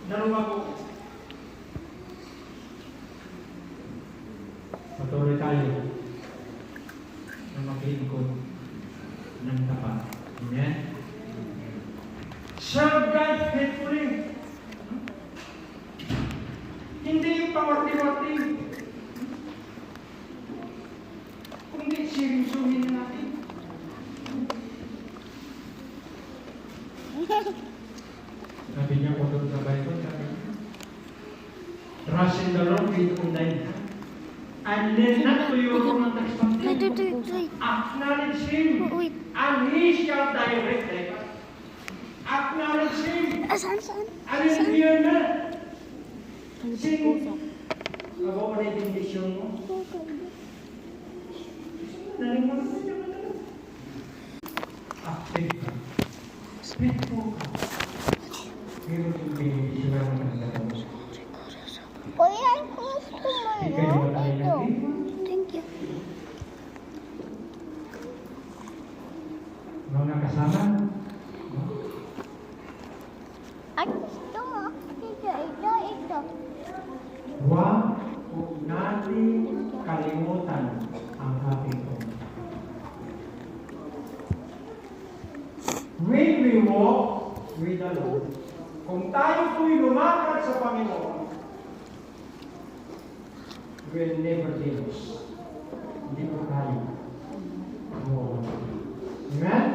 na lumago. Patuloy tayo na maglingkod ng tapat. Amen? Serve God faithfully. Hindi yung pawarti-warti. Kundi seryosohin natin. Sabi niya po doon sa Bible, sabi niya, trust in the Lord with all thine heart. And lean not to your own understanding. Acknowledge Him, and He shall direct thy path. Acknowledge Him, and fear not. Sing. Ako na yung mission mo. Nalimutan mo siya. Faithful. Faithful ka. Meron yung mission na magandang mo. Kuya, gusto mo ito. Thank you. Mga kasama, Ay, gusto mo. Ito. huwag natin kalimutan ang ating Panginoon. When we walk with the Lord, kung tayo po'y lumakad sa Panginoon, will never fail us. Hindi po tayo. Amen?